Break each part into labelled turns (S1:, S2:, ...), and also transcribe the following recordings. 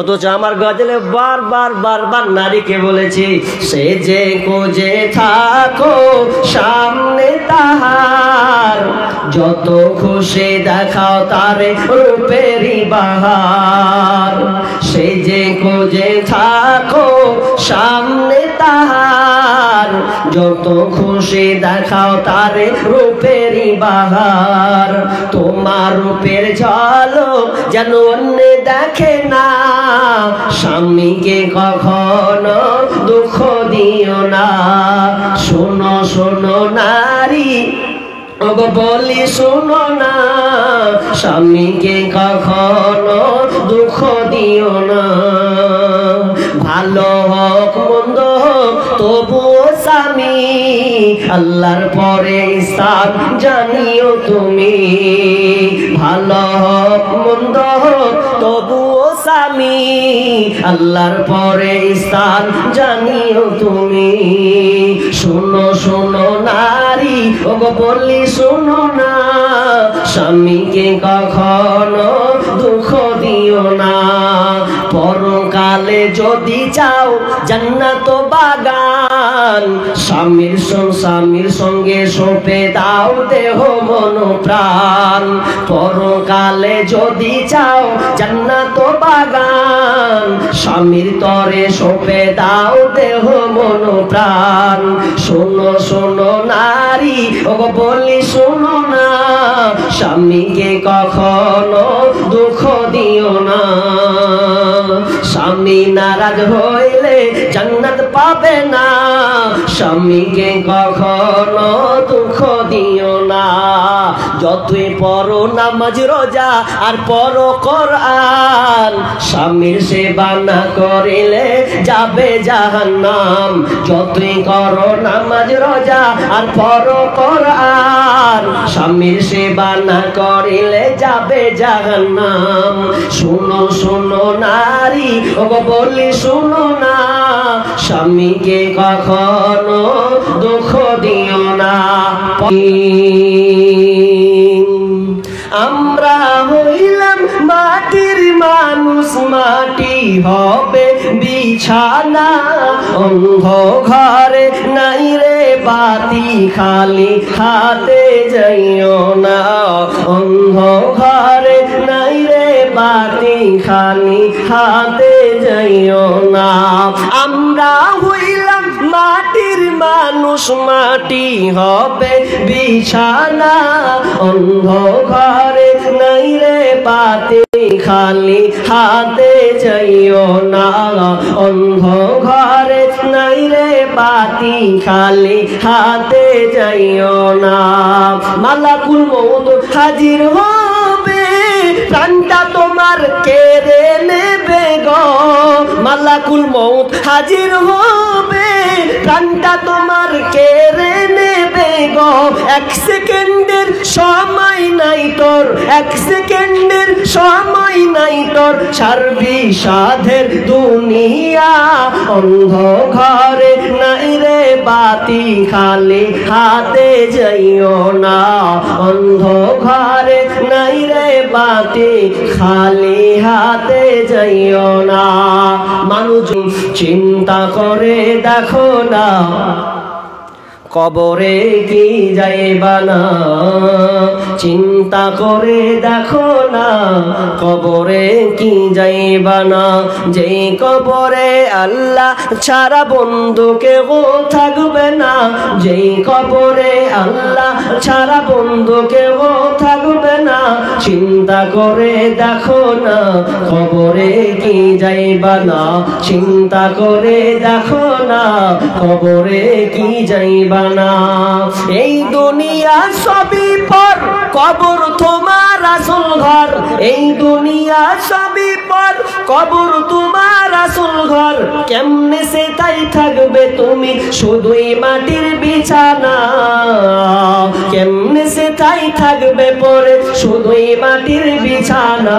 S1: অথচ আমার গজলে বারবার বারবার নারীকে বলেছি সে যে কোজে থাকো সামনে তাহার, যত খুশি দেখাও তারে রূপেরই বাহার। সে যে কোজে থাকো সামনে তাহার, যত খুশি দেখাও তারে রূপেরই বাহার। তোমার রূপের ঝলক যেন অন্য দেখে না, স্বামীকে কখনো দুঃখ দিও না। শোনো শোনো নারী বলি শোনো না, স্বামীকে কখনো দুঃখ দিও না। ভালো হোক মন্দ হোক তবুও স্বামী, আল্লাহর পরে স্থান জানিও তুমি। ভালো হোক মন্দ হোক তবুও স্বামী, আল্লাহর পরে স্থান জানিও তুমি। শোনো শোনো নারী ওগো বলি শোনো না, স্বামীকে কখনো দুঃখ দিও না। পরকালে যদি চাও জান্নাত বাগান, স্বামীর সঙ্গে সঁপে দাও দেহ মন প্রাণ। পরকালে যদি চাও জান্নাত বাগান, স্বামীর তরে সঁপে দাও দেহ মন প্রাণ। শোনো শোনো নারী ওগো বলি শোনো না, স্বামীকে কখনো দুঃখ দিও না। স্বামী নারাজ হইলে জান্নাত পাবে না, স্বামীকে কখনো দুঃখ দিও না। যতই পড়ো নামাজ রোজা আর পড়ো কোরআন, স্বামীর সেবা না করিলে যাবে জাহান্নাম। যতই করো নামাজ রোজা আর পড়ো কোরআন, স্বামীর সেবা না করিলে যাবে জাহান্নাম। শোনো শোনো নারী ওগো বলি শোনো না, স্বামীকে কখনো দুঃখ দিও না। আমরা হইলাম মাটির মানুষ, মাটি হবে বিছানা। অন্ধ ঘরে নাই রে বাতি, খালি হাতে যাইও না। অন্ধ ঘরে নাই রে বাতি, খালি হাতে যাইও না। আমরা হইলাম মাটির মানুষ, মাটি হবে বিছানা। অন্ধ ঘরে নাই রে বাতি, খালি হাতে যাইও না। অন্ধ ঘরে নাই রে বাতি, খালি হাতে যাইও না। মালাকুল মউত হাজির হবে, প্রাণটা তোমার কেড়ে নেবে গো। মালাকুল মউত হাজির হবে, প্রাণটা তোমার কেড়ে নেবে গো। এক সেকেন্ডের সময় নাই তোর, এক সেকেন্ডের সময় নাই তোর, ছাড়বি সাধের দুনিয়া। অন্ধ ঘরে নাই রে বাতি, খালি হাতে যাইও না। অন্ধ ঘরে নাই রে বাতি, খালি হাতে যাইও না। মানুষ চিন্তা করে দেখো না, কবরে কি যাইবা না। চিন্তা করে দেখো না, কবরে কি যাইবা না। যেই কবরে আল্লাহ ছাড়া বন্ধু কেউ থাকবে না। যেই কবরে আল্লাহ ছাড়া বন্ধু কেউ থাকবে না। চিন্তা করে দেখো না, কবরে কি যাইবা না। চিন্তা করে দেখো না, কবরে কি যাইবা না। এই দুনিয়া সবই পর, কবর তোমার আসল ঘর। এই দুনিয়া সবই পর, কবর তোমার রাসূল ঘর কেমনে সে তাই থাকবে তুমি শুধুই মাটির বিছানা কেমনে সে তাই থাকবে পরে শুধুই মাটির বিছানা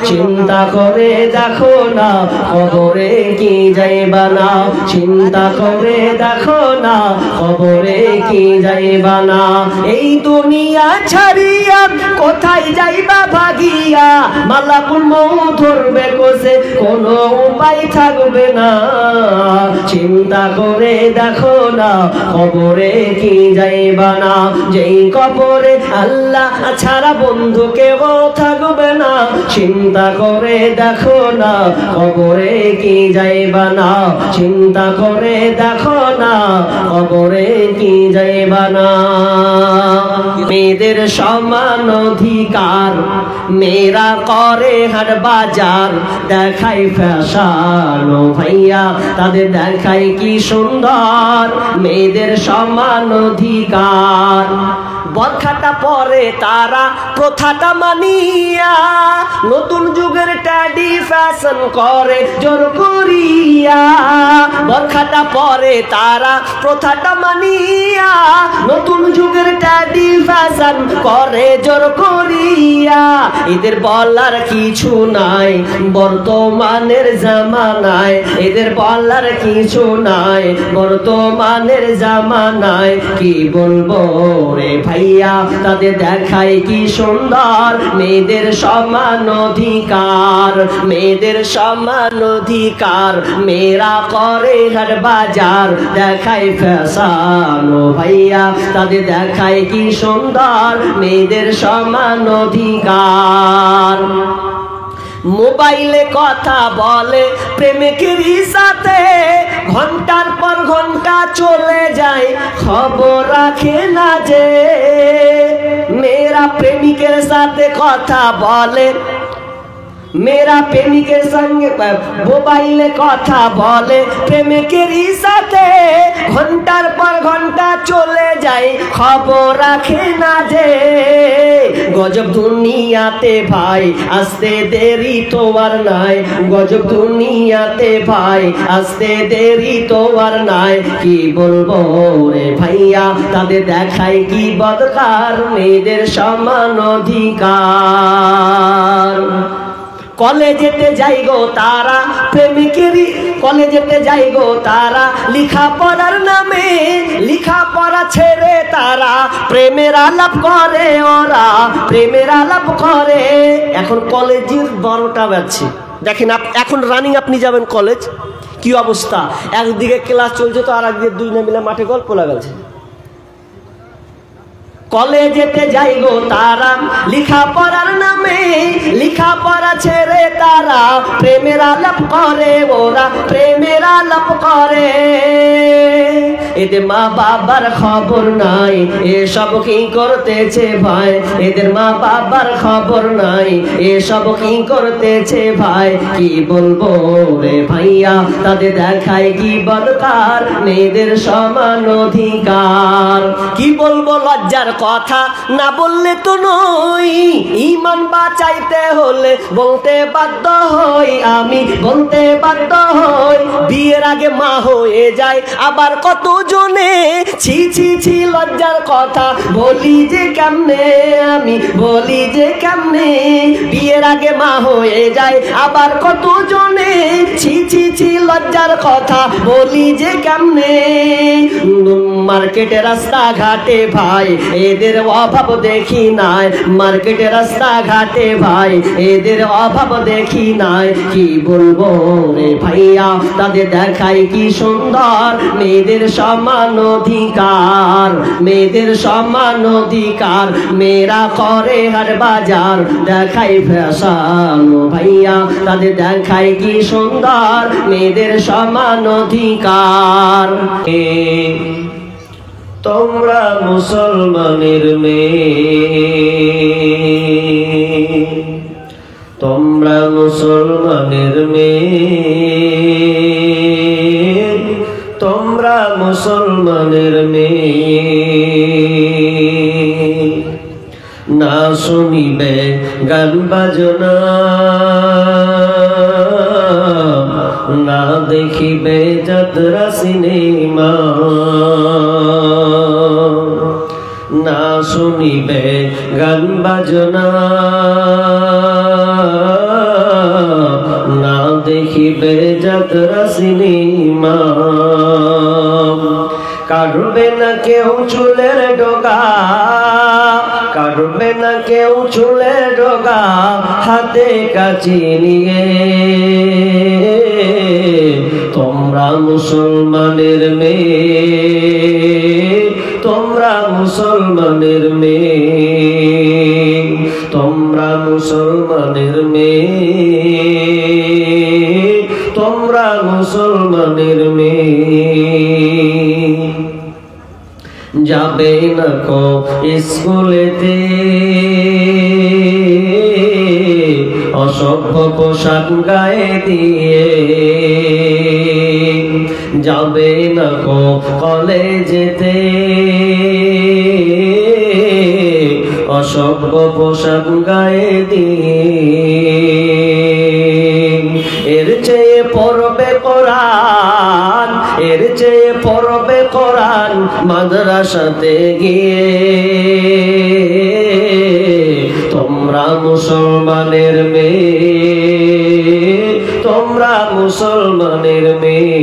S1: চিন্তা করে দেখো না কবরে কি যাইবা না চিন্তা করে দেখো না কবরে কি যাইবা না এই দুনিয়া ছাড়িয়া কোথায় যাইবা ভাগিয়া মালাকুল মউত ধরবে কোসে কোনো উপায় থাকবে না চিন্তা করে দেখো না কবরে কি যাইবা না যেই কবরে আল্লাহ ছাড়া বন্ধু কেউ থাকবে না চিন্তা করে দেখো না কবরে কি যাইবা না চিন্তা করে দেখো না কবরে কি যাইবা না মেয়েদের সমান অধিকার মেয়েরা করে হাট বাজার দেখাই ফ্যাশন ও ভাইয়া তাদের দেখাই কি সুন্দর মেয়েদের সমান অধিকার বরখাটা পরে তারা প্রথাটা মানিয়া নতুন যুগের ট্যাডি ফ্যাশন করে জোর করিয়া বরখাটা পরে তারা প্রথাটা মানিয়া নতুন যুগের ট্যাডি ফ্যাশন করে জোর করিয়া এদের বলার কিছু নাই বর্তমানের জামানায় এদের বলার কিছু নাই বর্তমানের জামানায় কি বলবো রে ভাইয়া তাদের দেখায় কি সুন্দর মেয়েদের সমান অধিকার মেয়েদের সমান অধিকার মেয়েরা করে হাট বাজার দেখায় ফ্যাশন ও ভাইয়া তাদের দেখায় কি সুন্দর মেয়েদের সমান অধিকার মোবাইলে কথা বলে প্রেমিকেরই সাথে ঘন্টার পর ঘন্টা চলে যায় খবর রাখে না যে মেয়েরা প্রেমিকের সাথে কথা বলে मेरा प्रेमिकेर संगे मोबाइले कथा बोले प्रेमिकेरই साथे घंटार पर घंटा चले जाए खबर राखे ना जे गजब दुनियाते भाई आस्ते देरी तो आर नाई गजब दुनियाते भाई आस्ते देरी तो आर नाई की बोलबो रे भाइया तादेर देखाय की बदकार मेয়েদের समान अधिकार कलेजेते जाई गो तारा प्रेमिकेरी कलेजेते जाई गो तारा लिखा पढ़ार नामे लिखा पढ़ा छेड़े तारा प्रेमेर आलाप करे ओरा प्रेमेर आलाप करे एखन कलेजेर 12टा बाजছে দেখেন এখন রানিং আপনি যাবেন কলেজ কি অবস্থা একদিকে ক্লাস চলছে তো আর একদিকে দুই না মিলে মাঠে গল্প লাগাচ্ছে कलेजेते जाई गो तारा लिखा पढ़ार नामे लिखा पढ़ा छेड़े तारा प्रेमेर आलाप करे ओरा प्रेमेर आलाप करे एদের মা বাবার খবর নাই এসব কি করতেছে ভাই এদের মা বাবার খবর নাই এসব কি করতেছে ভাই কি বলবো রে ভাইয়া তাদের দেখায় কি বদকার মেয়েদের সমান অধিকার কি বলবো লজ্জার কথা না বললে তো নই ঈমান বাঁচাইতে হলে বলতে বাধ্য হই আমি বলতে বাধ্য হই বিয়ের আগে মা হয়ে যায় আবার কত জনে ছি ছি ছি লজ্জার কথা বলি যে কেমনে আমি বলি যে কেমনে বিয়ের আগে মা হয়ে যায় আবার কত জনে ছি ছি ছি লজ্জার কথা বলি যে কেমনে মার্কেটে রাস্তা ঘাটে ভাই এদের অভাব দেখি নাই মার্কেটে রাস্তা ঘাটে ভাই এদের অভাব দেখি নাই কি বলবো রে ভাইয়া তাদের দেখায় কি সুন্দর মেয়েদের সমান অধিকার মেয়েদের সমান অধিকার মেয়েরা করে হাট বাজার দেখায় ফ্যাশন ভাইয়া তাদের দেখায় কি সুন্দর মেয়েদের সমান অধিকার তোমরা মুসলমানের মেয়ে তোমরা মুসলমানের মেয়ে তোমরা মুসলমানের মেয়ে না শুনিবে গান বাজনা না দেখিবে যাত্রা সিনেমা, না শুনিবে গান বাজনা, না দেখিবে যাত্রা সিনেমা। কাটবে না কেউ চুলের ডগা, কাটবে না কেউ চুলের ডগা, হাতে কাঁচি নিয়ে। তোমরা মুসলমানের মেয়ে, তোমরা মুসলমানের মেয়ে, তোমরা মুসলমানের মেয়ে, তোমরা মুসলমানের মেয়ে। যাবে না কো স্কুলেতে অসভ্য পোশাক গায়ে দিয়ে, যাবে না কো কলেজেতে অসভ্য পোশাক গায়ে দিয়ে। এর চেয়ে পড়বে কোরআন, এর চেয়ে পড়বে কোরআন মাদ্রাসাতে গিয়ে। তোমরা মুসলমানের মেয়ে, তোমরা মুসলমানের মেয়ে,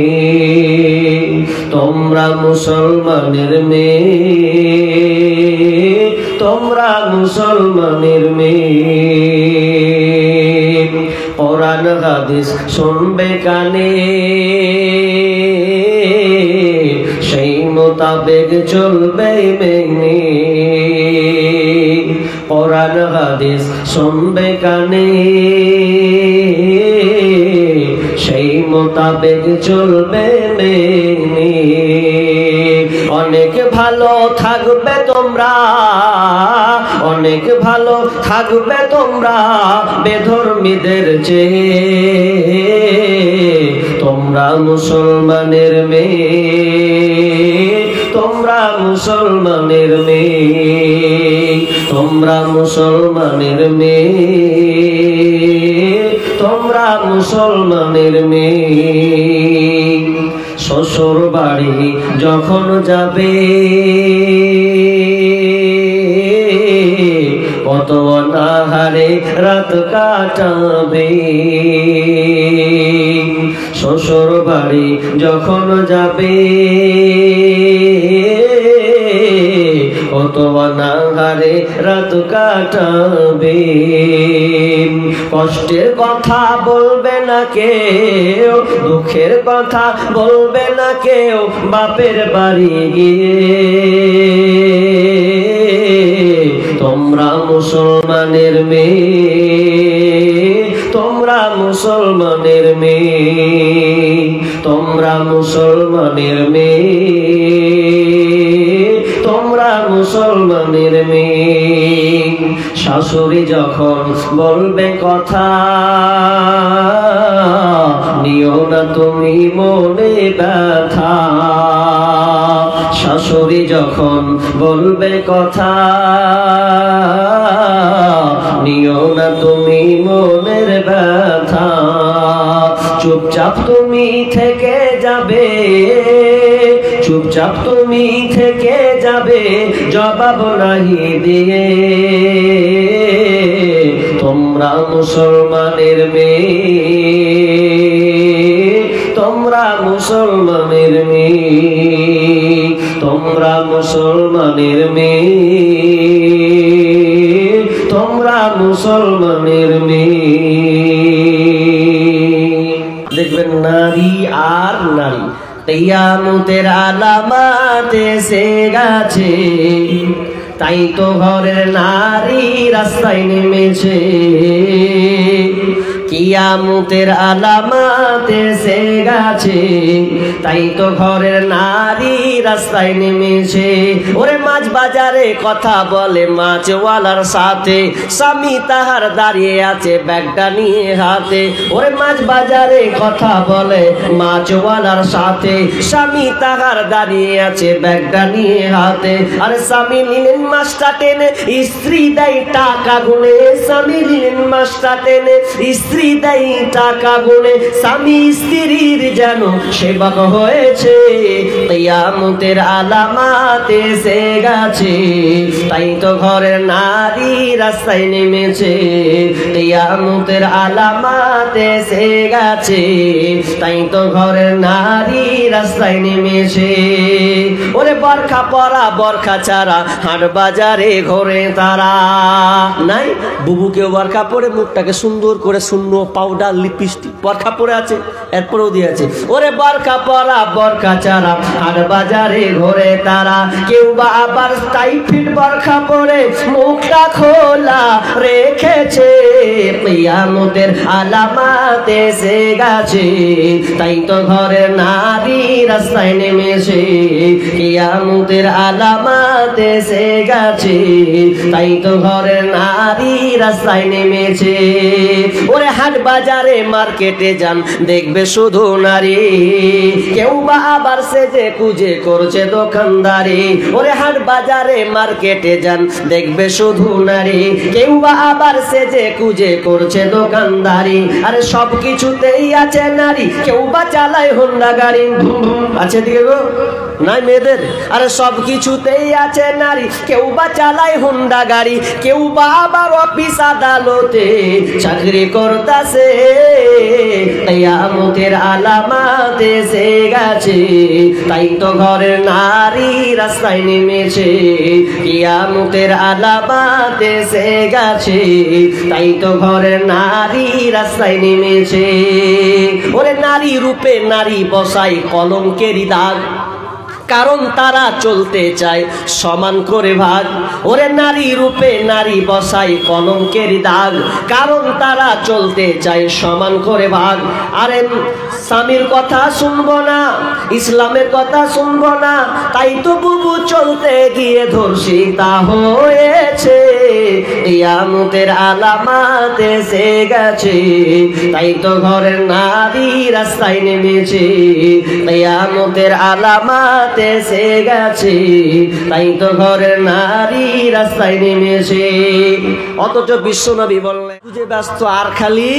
S1: তোমরা মুসলমানের মেয়ে, তোমরা মুসলমানের মেয়ে। কোরআন হাদিস শুনবে কানে, সেই মোতাবেক চলবে মেনে। কোরআন হাদিস শুনবে কানে, সেই মোতাবেক চলবে মেনে। অনেক ভালো থাকবে তোমরা, অনেক ভালো থাকবে তোমরা বেধর্মীদের চেয়ে। তোমরা মুসলমানের মেয়ে, তোমরা মুসলমানের মেয়ে, তোমরা মুসলমানের মেয়ে, তোমরা মুসলমানের মেয়ে। শ্বশুর বাড়ি যখন যাবে কত অনাহারে রাত কাটাবে। শ্বশুর বাড়ি যখন যাবে কত অনাহারে রাত কাটাবে। কষ্টের কথা বলবে না কেউ, দুঃখের কথা বলবে না কেউ বাপের বাড়ি গিয়ে। তোমরা মুসলমানের মেয়ে, তোমরা মুসলমানের মেয়ে, তোমরা মুসলমানের মেয়ে, তোমরা মুসলমানের মেয়ে। শাশুড়ি যখন বলবে কথা নিও না তুমি মনে ব্যথা। শাশুড়ি যখন বলবে কথা নিও না তুমি মনের ব্যথা। চুপচাপ তুমি থেকে যাবে, চুপচাপ তুমি থেকে যাবে জবাব নাহি দিয়ে। তোমরা মুসলমানের মেয়ে, তোমরা মুসলমানের মেয়ে, তোমরা মুসলমানের মেয়ে, তোমরা মুসলমানের মেয়ে। দেখবেন নারী আর নারী কিয়ামতের আলামত এসে গেছে, তাই তো ঘরের নারী রাস্তায় নেমেছে। কিয়ামতের আলামত এসে গেছে, তাই তো ঘরের নারী রাস্তায় নেমেছে। ওরে মাছ বাজারে কথা বলে মাছওয়ালার সাথে, স্বামী তাহার দাঁড়িয়ে আছে ব্যাগটা নিয়ে হাতে। ওরে মাছ বাজারে কথা বলে মাছওয়ালার সাথে, স্বামী তাহার দাঁড়িয়ে আছে ব্যাগটা নিয়ে হাতে। আরে স্বামী নিলেন মাছটা টেনে, স্ত্রী দেয় টাকা গুনে। স্বামী নিলেন মাছটা টেনে, স্ত্রী স্ত্রী দেয় টাকা গুনে, স্বামী স্ত্রীর যেন সেবক হয়েছে। কিয়ামতের আলামাত এসে গেছে, তাই তো ঘরের নারী রাস্তায় নেমেছে। কিয়ামতের আলামাত এসে গেছে, তাই তো ঘরের নারী রাস্তায় নেমেছে। ওরে বরখা পরা বরখা ছাড়া হাট বাজারে ঘোরে তারা। নাই বুবুকেও বরখা পরে মুখটাকে সুন্দর করে শূন্য পাউডার লিপস্টিক বরখা পরে আছে, এরপরেও দিয়েছে। ওরে বরখা পরা বরখা ছাড়া হাট বাজারে ঘোরে তারা। কেউ বা আবার টাইফিড বরখা পরে মুখটা খোলা রেখেছে। কিয়ামতের আলামাত এসে গেছে, তাই তো ঘরের নারী রাস্তায় নেমেছে। কিয়ামতের আলামাত এসে গেছে, তাই তো ঘরের নারী রাস্তায় নেমেছে। ওরে হাট বাজারে মার্কেটে যান, দেখবে শুধু নারী। কেউ বা আবার সেজে কুজে করছে দোকানদারি। ওরে হাট বাজারে মার্কেটে যান, দেখবে শুধু নারী। কেউ বা আবার সেজে কুজে করছে দোকানদারি। আরে সব কিছুতেই আছে নারী, কেউ বা চালায় হোন্ডা গাড়ি। আছে দিকে গো নাই মেয়েদের? আরে সব কিছুতেই আছে নারী, কেউ বা চালায় হোন্ডা গাড়ি। কেউ বা আবার অফিস আদালতে চাকরি করতেছে। কিয়ামতের আলামাত এসে গেছে, তাই তো ঘরের নারী রাস্তায় নেমেছে। কিয়ামতের আলামাত এসে গেছে, তাই তো ঘরের নারী রাস্তায় নেমেছে। ওরে নারী রূপে নারী বসাই কলঙ্কেরই দাগ, কারণ তারা চলতে চায় সমান করে ভাগ। ওরে নারী রূপে নারী বসাই কলঙ্কের দাগ, কারণ তারা চলতে চায় সমান করে ভাগ। আরে স্বামীর কথা শুনবো না, ইসলামের কথা শুনবো না, তাই তো বুবু চলতে গিয়ে ধর্ষিতা হয়েছে। কিয়ামতের আলামাত এসে গেছে, তাই তো ঘরের নারী রাস্তায় নেমেছে। কিয়ামতের আলামাত এসে গেছে, তাই তো ঘরের নারী রাস্তায় নেমেছে। অথচ বিশ্বনবী বললেন খুঁজে ব্যস্ত, আর খালি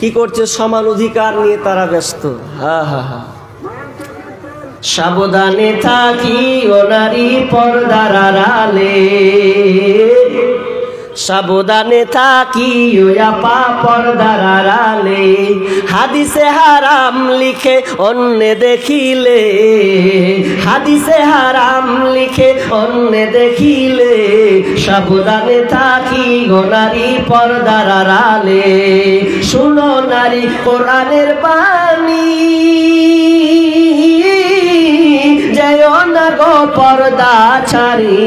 S1: কি করছে? সমান অধিকার নিয়ে তারা ব্যস্ত। সাবধানে থাকি ও নারী পর্দার আড়ালে, সাবধানে থাকি ও আপা পর্দার আড়ালে। হাদিসে হারাম লিখে অন্য দেখিলে, হাদিসে হারাম লিখে অন্য দেখিলে। সাবধানে থাকি গো নারী পর্দার আড়ালে। শুনো নারী কোরআনের বাণী, যেও না গো পর্দা ছাড়ি।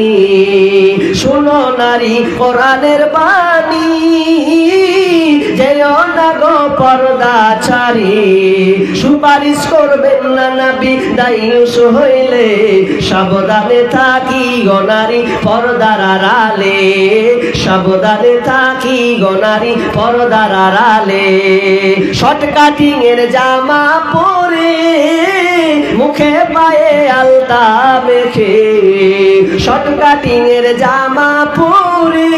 S1: শুনো নারী কোরআনের বাণী, যেও না গো পর্দা ছাড়ি। সুপারিশ করবেন না নবী দায়ুস হইলে। সাবধানে থাকি গো নারী পর্দার আড়ালে, সাবধানে থাকি গো নারী পর্দার আড়ালে। শর্ট কাটিং এর জামা পরে, মুখে পায়ে আলতা মেখে। শর্ট কাটিং এর জামা পরে,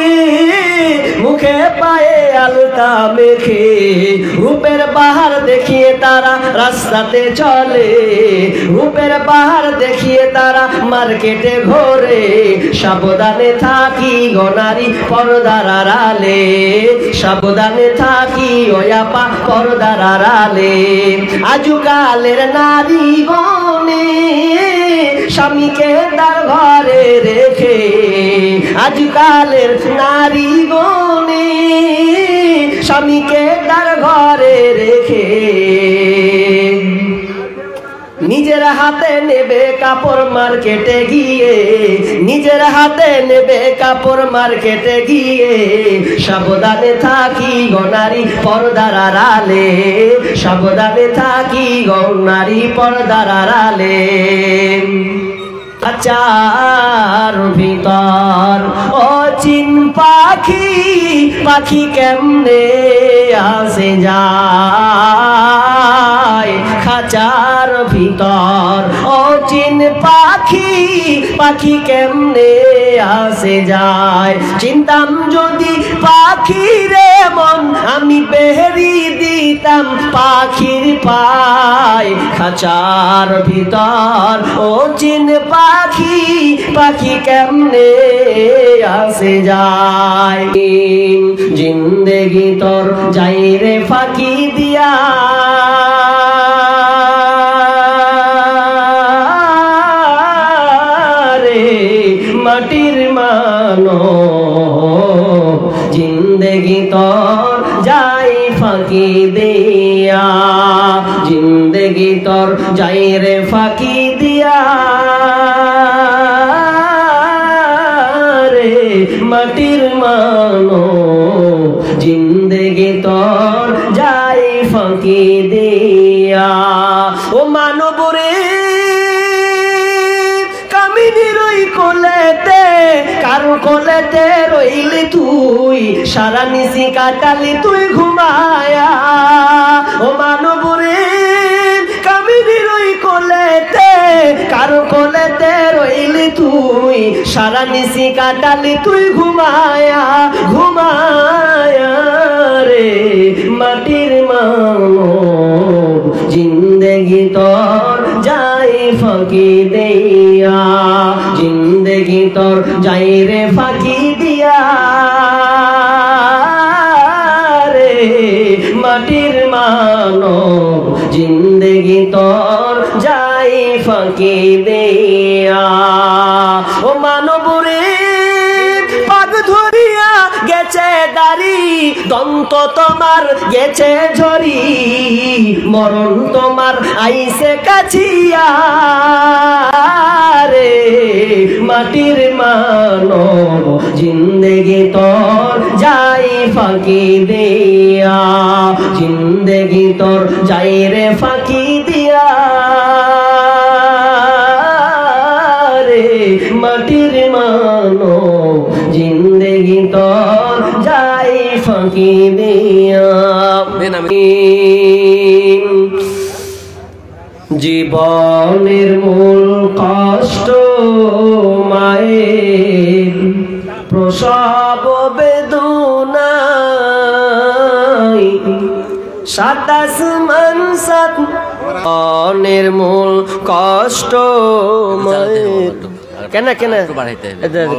S1: মুখে পায়ে আলতা মেখে। রূপের বাহার দেখিয়ে তারা রাস্তাতে চলে, রূপের বাহার দেখিয়ে তারা মার্কেটে ঘোরে। সাবধানে থাকি গো নারী পর্দার আড়ালে, সাবধানে থাকি ও আপা পর্দার আড়ালে। আজকালের নারী গনে স্বামীকে তার ঘরে রেখে, আজকালের নারী গনে স্বামীকে তার ঘরে রেখে। নিজের হাতে নেবে কাপড় মার্কেটে গিয়ে, নিজের হাতে নেবে কাপড় মার্কেটে গিয়ে। সাবধানে থাকি গো নারী পর্দার আড়ালে, সাবধানে থাকি গো নারী পর্দার আড়ালে। খাঁচার ভিতর অচিন পাখি, পাখি কেমনে আসে যায়। খাঁচার ভিতর অচিন পাখি, পাখি কেমনে আসে যায়। চিন্তাম যদি পাখিরে মন আমি বেরি দিতাম পাখির পায় খাঁচার ভিতর ও চিন পাখি পাখি কেমনে আসে যায়। জিন্দেগি তোর যাই রে ফাঁকি দিয়া রে মাটির মানো জিন্দেগি তোর যাই ফাঁকি দিয়া জিন্দেগি তোর যাই রে ফাঁকি দিয়া রে মাটির মানো জিন্দেগি তোর যাই ফাঁকি দিয়া। ও মানব রে কামিনীর ওই কোলেতে কারো কোলেতে রইলি তুই সারা নিশি কাটালি তুই ঘুমায়া। ও মানব রে কামিনীর ওই কোলেতে কারো কোলেতে রইলি তুই সারা নিশি কাটালি তুই ঘুমায়া ঘুমায়া রে মাটির মানো জিন্দেগি তোর যাই ফাঁকি দিয়া জিন্দেগি তোর যাই রে ফাঁকি দিয়া রে মাটির মানো জিন্দেগি তোর যাই ফাঁকি দিয়া। ও মানব রে পাগ ধরিয়া গেছে দাড়ি দন্ত তোমার গেছে ঝরি মরণ তোমার আইসে কাছিয়া রে মাটির মানো জিন্দেগি তোর যাই ফাঁকি দিয়া জিন্দেগি তোর যাই রে ফাঁকি দিয়া রে মাটির মানো জিন্দেগি তোর যাই ফাঁকি দিয়া। জীবনের মূল কষ্ট মায়ের প্রসব বেদনায় 27 মান 7 জীবনের মূল কষ্ট মায়ের কেন কেন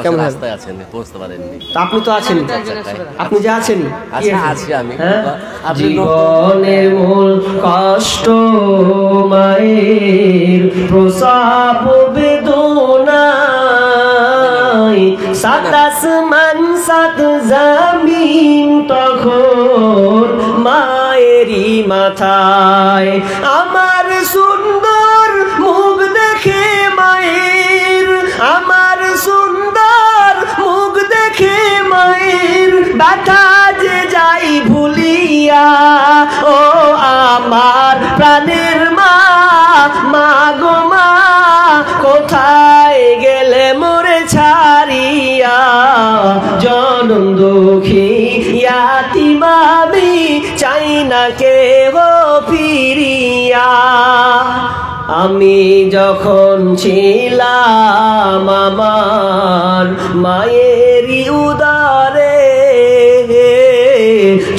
S1: কেমন আছেন বুঝতে পারেননি আপনি তো আছেন আপনি যে আছেন আছি আমি জীবনের মূল কষ্ট মায়ের প্রসব বেদনায় 27 মান 7 জমিন তখন মায়েরই মাথায় আমার সুন্দর মুখ দেখে মায়ের আমার সুন্দর মুখ দেখে মায়ের ব্যথা যে যাই ভুলিয়া ও আমার প্রাণের মা মা গো মা কোথায় গেলে মোরে ছাড়িয়া জনম দুঃখী ইয়াতিম আমি চাই না কেহ ফিরিয়া। আমি যখন ছিলাম আমার মায়েরই উদরে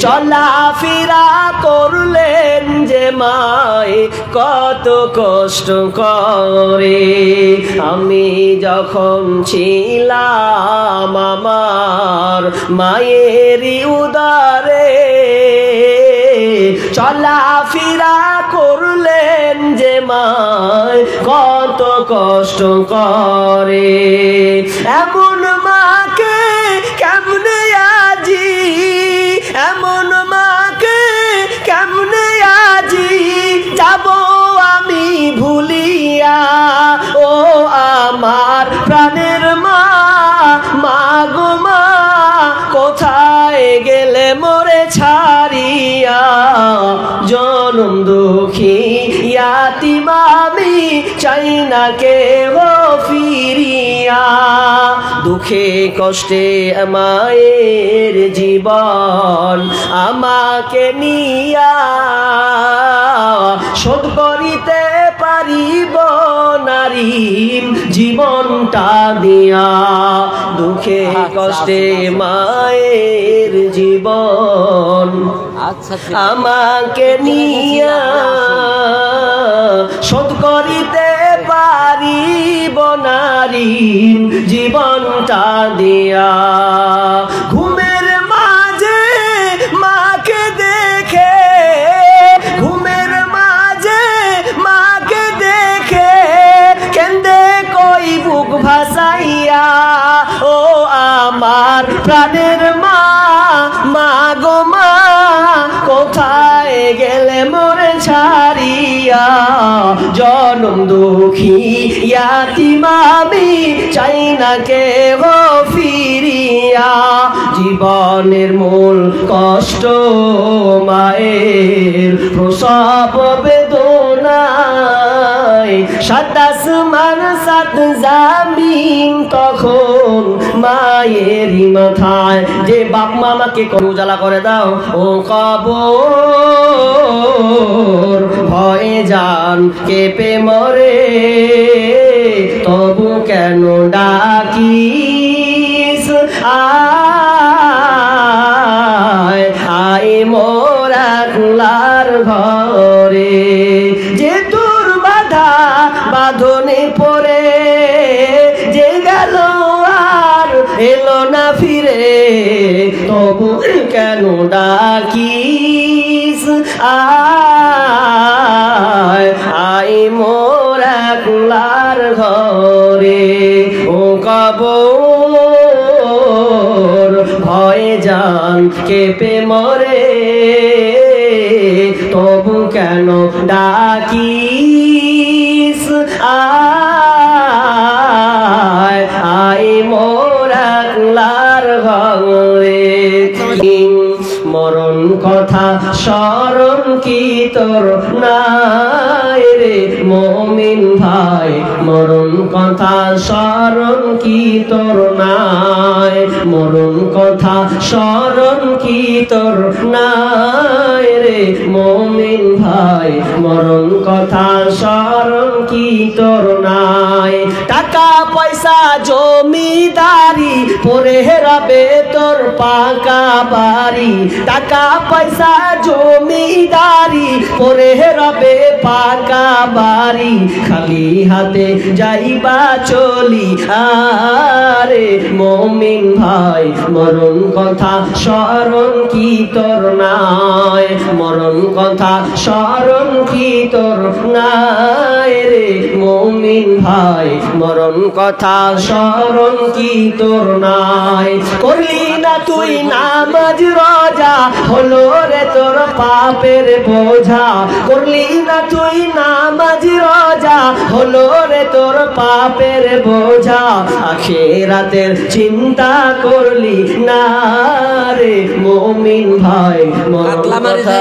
S1: চলাফেরা করলেন যে মায় কত কষ্ট করে। আমি যখন ছিলাম আমার মায়েরই উদরে চলাফেরা করলেন যে মায় কত কষ্ট করে। এমন মাকে কেমনে আজি এমন মাকে কেমনে আজি যাব আমি ভুলিয়া ও আমার প্রাণের মা মা গো মা কোথায় গেলে মোরে ছাড়িয়া জনম দুঃখী ইয়াতিম আমি চাই না কেহ ফিরিয়া। দুঃখে কষ্টে মায়ের জীবন আমাকে নিয়া শোধ করিতে পারিব না নারী জীবনটা দিয়া, দুঃখে কষ্টে মায়ের জীবন আমাকে নিয়া শোধ করিতে পারিব নারী জীবনটা দিয়া। ঘুমের মাঝে মাকে দেখে, ঘুমের মাঝে মাকে দেখে কেন্দে কই বুক ভাসাইয়া, ও আমার প্রাণের মা, মা গো মা কোথায় গেলে মোরে ছাড়িয়া, জনম দুঃখী ইয়াতিম আমি চাই না কেহ ফিরিয়া। জীবনের মূল কষ্ট মায়ের প্রসব বেদনায়, সাত আসমান সাত জামিন তখন মায়েরই মাথায়। যে বাপ মামাকে উজালা করে দাও ও কবর, ভয়ে জান কেঁপে মরে, তবু কেন ডাকিস আয় আয় মোর আল্লাহর ঘরে। যে তোর বাধা বাঁধনে পড়ে যে গেল আর এলো না ফিরে, তবু কেন ডাকিস আয় আয় মোর আল্লাহর ঘরে। ও কবর ভয়ে জান কেঁপে মরে, তবু কেন ডাকিস আয় আয় মোর আল্লাহর ঘরে। মরণ কথা স্মরণ কি তোর নাই রে মুমিন ভাই, মরণ কথা স্মরণ কি তোর নাই, মরণ কথা স্মরণ কি তোর নাই রে মুমিন ভাই, মরণ কথা স্মরণ কি তোর নাই। টাকা পয়সা জমিদারি পরে হেরাবে তোর পাকা বাড়ি, টাকা পয়সা জমিদারি পরে হেরাবে পাকা বাড়ি, খালি হাতে যাইবা চলি আরে মুমিন ভাই, মরণ কথা স্মরণ কি তোর নাই, মরণ কথা স্মরণ কি তোর নাই রে মুমিন ভাই, মরণ কথা স্মরণ কি তোর নাই। করলি না তুই নামাজ রোজা, হলো রে তোর পাপের বোঝা, করলি না তুই নামাজ রোজা, হলো রে তোর পাপের বোঝা, আখিরাতের চিন্তা করলি না রে মুমিন ভাই, মরণ কথা